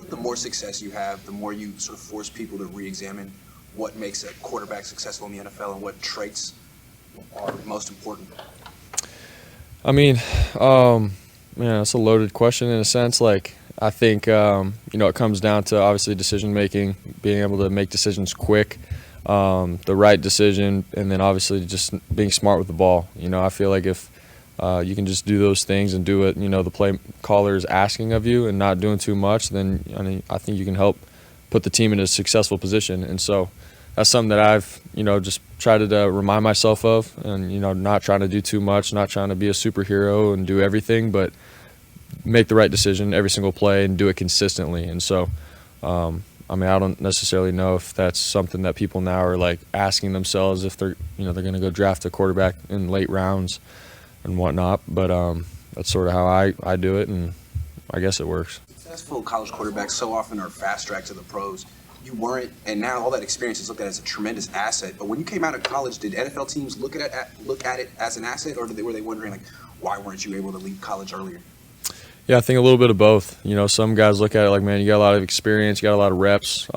The more success you have, the more you sort of force people to re-examine what makes a quarterback successful in the NFL and what traits are most important. I mean, it's a loaded question in a sense. Like, I think, it comes down to obviously decision making, being able to make decisions quick, the right decision, and then obviously just being smart with the ball. I feel like if you can just do those things and do it, the play caller is asking of you and not doing too much, then I think you can help put the team in a successful position. And so that's something that I've, just tried to remind myself of, and, not trying to do too much, not trying to be a superhero and do everything, but make the right decision every single play and do it consistently. And so, I don't necessarily know if that's something that people now are like asking themselves if they're going to go draft a quarterback in late rounds and whatnot. But that's sort of how I do it, and I guess it works. Successful college quarterbacks so often are fast track to the pros. You weren't, and now all that experience is looked at as a tremendous asset. But when you came out of college, did NFL teams look at it as an asset, or were they wondering like, why weren't you able to leave college earlier? Yeah, I think a little bit of both. Some guys look at it like, man, you got a lot of experience, you got a lot of reps,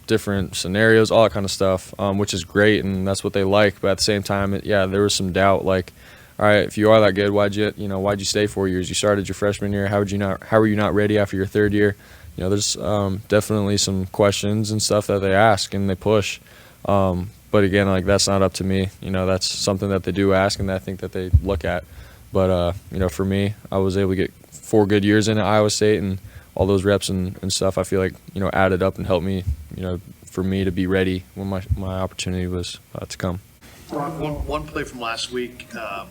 different scenarios, all that kind of stuff, which is great, and that's what they like. But at the same time, there was some doubt. Like, all right, if you are that good, why'd you stay 4 years? You started your freshman year. How were you not ready after your third year? There's definitely some questions and stuff that they ask and they push. But again, like, that's not up to me. That's something that they do ask and I think that they look at. But for me, I was able to get 4 good years in at Iowa State, and all those reps and stuff I feel like added up and helped me for me to be ready when my opportunity was to come. One play from last week, the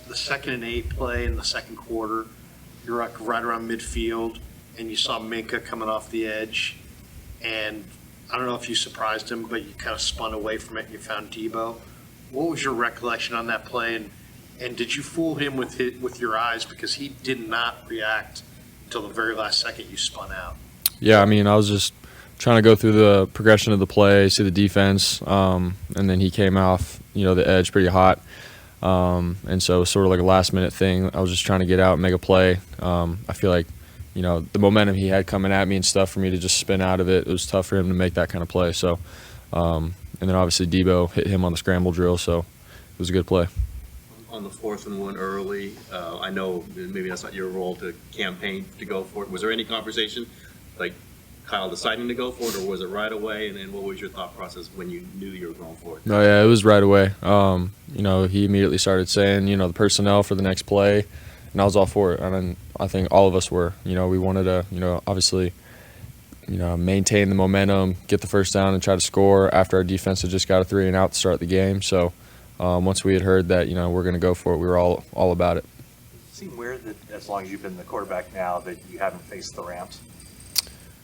2nd and 8 play in the second quarter, you're right around midfield and you saw Minka coming off the edge, and I don't know if you surprised him, but you kind of spun away from it and you found Deebo. What was your recollection on that play, and did you fool him with your eyes, because he did not react until the very last second you spun out? Yeah, I was just trying to go through the progression of the play, see the defense, and then he came off, the edge pretty hot. And so it was sort of like a last-minute thing. I was just trying to get out and make a play. I feel like, the momentum he had coming at me and stuff, for me to just spin out of it, it was tough for him to make that kind of play. So, and then obviously Deebo hit him on the scramble drill, so it was a good play. On the 4th and 1 early, I know maybe that's not your role to campaign to go for it. Was there any conversation, like Kyle deciding to go for it, or was it right away? And then what was your thought process when you knew you were going for it? No, yeah, it was right away. He immediately started saying, the personnel for the next play, and I was all for it. And I think all of us were. We wanted to, obviously, maintain the momentum, get the first down, and try to score after our defense had just got a 3-and-out to start the game. So once we had heard that, we're going to go for it, we were all about it. Does it seem weird that as long as you've been the quarterback now that you haven't faced the Rams?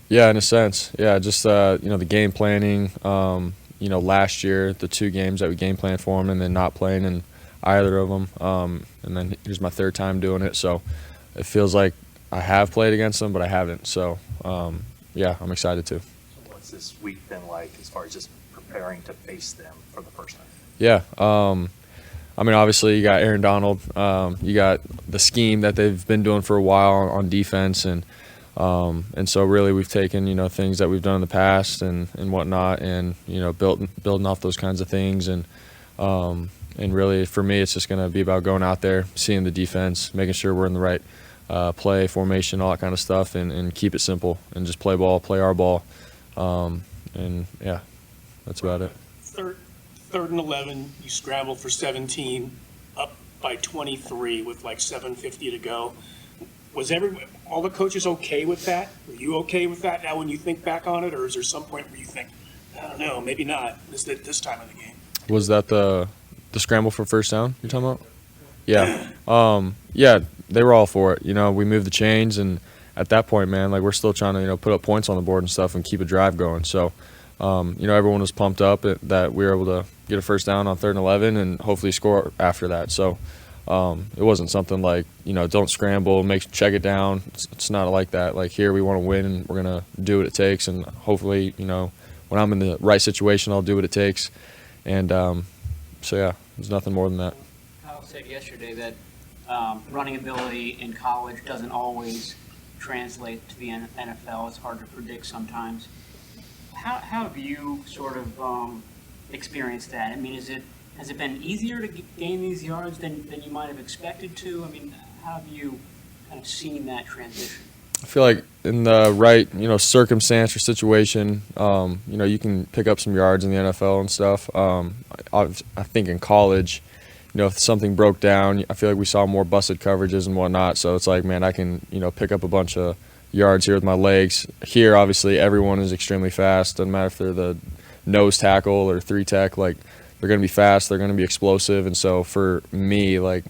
Yeah, in a sense. Yeah, just, the game planning, last year, the 2 games that we game planned for them and then not playing in either of them. And then here's my 3rd time doing it. So it feels like I have played against them, but I haven't. So, yeah, I'm excited to. So what's this week been like as far as just preparing to face them for the first time? Yeah. Obviously you got Aaron Donald. You got the scheme that they've been doing for a while on defense. And so really we've taken, things that we've done in the past and whatnot and, building off those kinds of things. And really for me, it's just going to be about going out there, seeing the defense, making sure we're in the right play, formation, all that kind of stuff, and keep it simple and just play ball, play our ball. And yeah, that's about it. Third and 11, you scrambled for 17, up by 23 with like 7:50 to go. Was all the coaches okay with that? Were you okay with that now when you think back on it, or is there some point where you think, I don't know, maybe not this time of the game? Was that the scramble for first down you're talking about? Yeah. Yeah, they were all for it. We moved the chains, and at that point, man, like, we're still trying to, put up points on the board and stuff and keep a drive going. So, everyone was pumped up that we were able to get a first down on 3rd and 11 and hopefully score after that. So it wasn't something like, don't scramble, check it down. It's not like that. Like, here we want to win and we're going to do what it takes. And hopefully, when I'm in the right situation, I'll do what it takes. And so, yeah, there's nothing more than that. Kyle said yesterday that running ability in college doesn't always translate to the NFL. It's hard to predict sometimes. How have you sort of experienced that? I mean, has it been easier to gain these yards than you might have expected to? I mean, how have you kind of seen that transition? I feel like in the right, circumstance or situation, you can pick up some yards in the NFL and stuff. I think in college, if something broke down, I feel like we saw more busted coverages and whatnot. So it's like, man, I can, pick up a bunch of yards here with my legs. Here, obviously, everyone is extremely fast. Doesn't matter if they're the nose tackle or 3-tech. Like, they're going to be fast. They're going to be explosive. And so for me, like,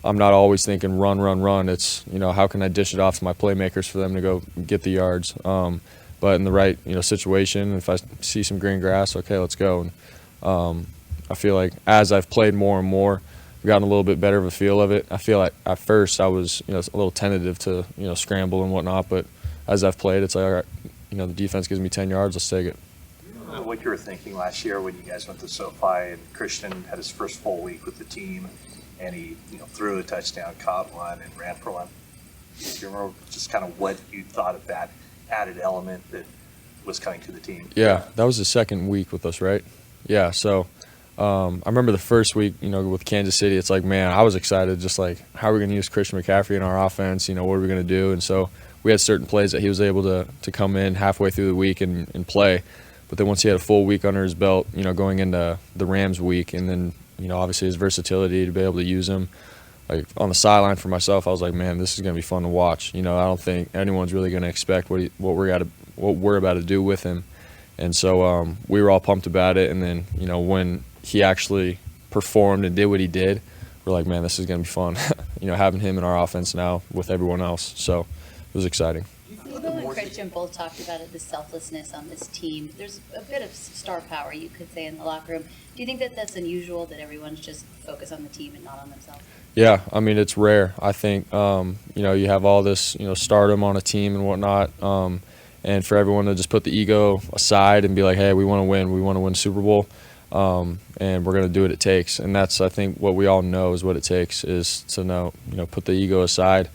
I'm not always thinking run, run, run. It's, how can I dish it off to my playmakers for them to go get the yards? But in the right, situation, if I see some green grass, okay, let's go. And I feel like as I've played more and more, I've gotten a little bit better of a feel of it. I feel like at first I was, a little tentative to, scramble and whatnot. But as I've played, it's like, all right, the defense gives me 10 yards, let's take it. What you were thinking last year when you guys went to SoFi and Christian had his first full week with the team, and he threw a touchdown, caught one, and ran for one. Do you remember just kind of what you thought of that added element that was coming to the team? Yeah, that was the second week with us, right? Yeah, so I remember the first week, with Kansas City, it's like, man, I was excited, just like, how are we going to use Christian McCaffrey in our offense? What are we going to do? And so we had certain plays that he was able to come in halfway through the week and play. But then once he had a full week under his belt, going into the Rams week, and then, obviously his versatility to be able to use him, like on the sideline for myself, I was like, man, this is going to be fun to watch. I don't think anyone's really going to expect what we're about to do with him. And so we were all pumped about it. And then, when he actually performed and did what he did, we're like, man, this is going to be fun. Having him in our offense now with everyone else. So it was exciting. Deebo and Christian both talked about it, the selflessness on this team. There's a bit of star power, you could say, in the locker room. Do you think that that's unusual, that everyone's just focused on the team and not on themselves? Yeah, I mean, it's rare. I think, you have all this, stardom on a team and whatnot, and for everyone to just put the ego aside and be like, hey, we want to win. We want to win Super Bowl, and we're going to do what it takes. And that's, I think, what we all know is what it takes is to know, put the ego aside.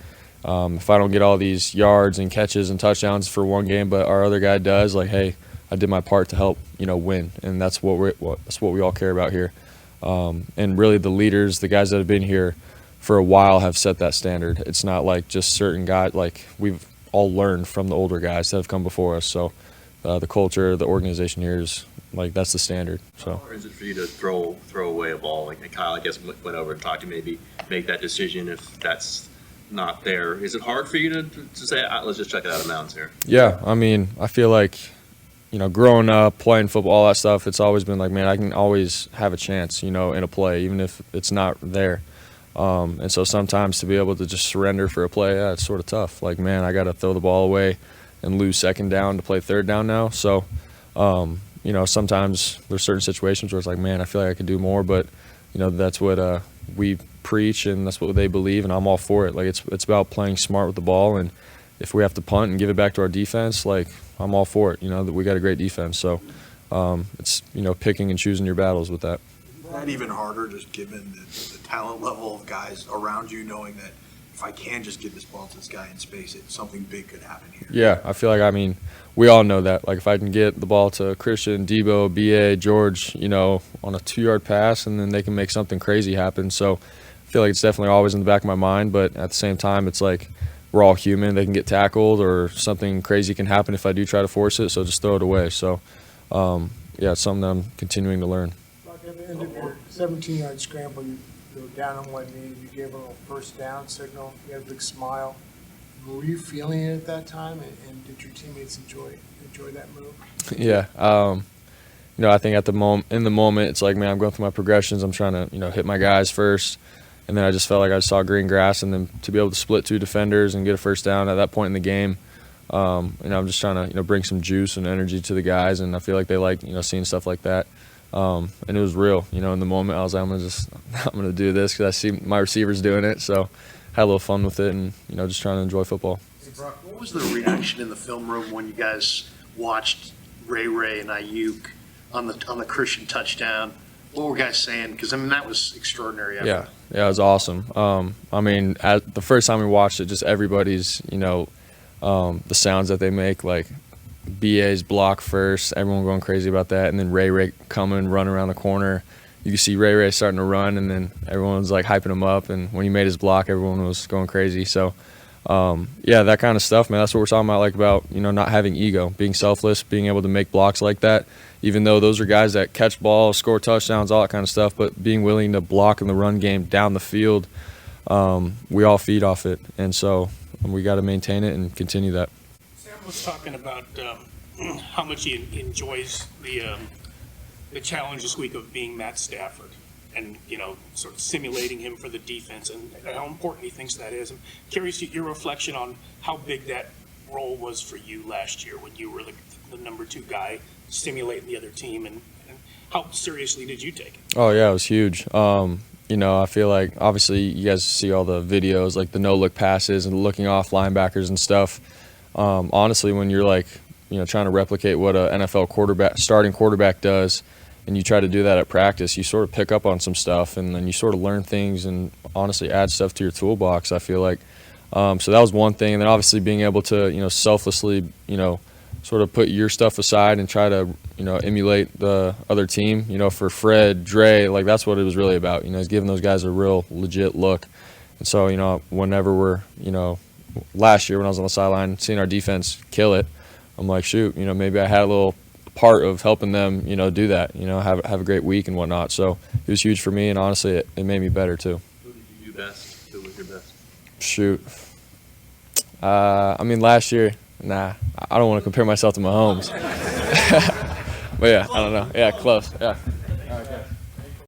If I don't get all these yards and catches and touchdowns for one game, but our other guy does, like, hey, I did my part to help, win, and that's what we all care about here. And really, the leaders, the guys that have been here for a while, have set that standard. It's not like just certain guys. Like, we've all learned from the older guys that have come before us. So the culture, the organization here is like, that's the standard. So. How hard is it for you to throw away a ball? Like Kyle, I guess, went over and talked to you, maybe make that decision if that's not there. Is it hard for you to say, let's just check it out of bounds here? Yeah, I mean, I feel like, growing up, playing football, all that stuff, it's always been like, man, I can always have a chance, in a play, even if it's not there. And so sometimes to be able to just surrender for a play, yeah, it's sort of tough. Like, man, I got to throw the ball away and lose second down to play third down now. So, sometimes there's certain situations where it's like, man, I feel like I could do more, but, that's what we preach and that's what they believe, and I'm all for it. Like, it's about playing smart with the ball, and if we have to punt and give it back to our defense, like, I'm all for it. That we got a great defense. So it's, picking and choosing your battles with that. That even harder, just given the talent level of guys around you, knowing that if I can just get this ball to this guy in space, something big could happen here. Yeah, I feel like, I mean, we all know that. Like, if I can get the ball to Christian, Deebo, B.A., George, on a 2-yard pass, and then they can make something crazy happen. So I feel like it's definitely always in the back of my mind, but at the same time, it's like we're all human. They can get tackled or something crazy can happen if I do try to force it, so just throw it away. So, yeah, it's something that I'm continuing to learn. At the end of your 17-yard scramble, you were down on one knee. You gave a little first down signal. You had a big smile. Were you feeling it at that time, and did your teammates enjoy that move? Yeah. I think in the moment, it's like, man, I'm going through my progressions. I'm trying to, hit my guys first. And then I just felt like I saw green grass, and then to be able to split 2 defenders and get a first down at that point in the game, I'm just trying to, bring some juice and energy to the guys, and I feel like they like, seeing stuff like that. And it was real, in the moment. I was like, I'm gonna do this because I see my receivers doing it. So had a little fun with it, and just trying to enjoy football. Hey, Brock, what was the reaction in the film room when you guys watched Ray Ray and Ayuk on the Christian touchdown? What were guys saying? Because that was extraordinary. Yeah, it was awesome. The first time we watched it, just everybody's the sounds that they make, like BA's block first, everyone going crazy about that, and then Ray Ray coming, running around the corner. You can see Ray Ray starting to run, and then everyone's like hyping him up, and when he made his block, everyone was going crazy. So, yeah, that kind of stuff, man, that's what we're talking about, like about, you know, not having ego, being selfless, being able to make blocks like that, even though those are guys that catch balls, score touchdowns, all that kind of stuff, but being willing to block in the run game down the field, we all feed off it, and so we got to maintain it and continue that. Sam was talking about how much he enjoys the challenge this week of being Matt Stafford and, you know, sort of simulating him for the defense and how important he thinks that is. I'm curious your reflection on how big that role was for you last year when you were the number 2 guy stimulating the other team, and how seriously did you take it? Oh, yeah, it was huge. You know, I feel like obviously you guys see all the videos, like the no-look passes and looking off linebackers and stuff. Honestly, when you're like, you know, trying to replicate what a NFL starting quarterback does, and you try to do that at practice, you sort of pick up on some stuff, and then you sort of learn things and honestly add stuff to your toolbox, I feel like. So that was one thing. And then obviously being able to, you know, selflessly, you know, sort of put your stuff aside and try to, you know, emulate the other team, you know, for Fred, Dre, like that's what it was really about. You know, is giving those guys a real legit look. And so, you know, whenever we're, you know, last year when I was on the sideline, seeing our defense kill it, I'm like, shoot, you know, maybe I had a little part of helping them, you know, do that, you know, have a great week and whatnot. So it was huge for me, and honestly, it made me better too. Who did you do best? Who was your best? Shoot. I mean, last year, nah, I don't want to compare myself to Mahomes. But yeah, I don't know. Yeah, close. Yeah.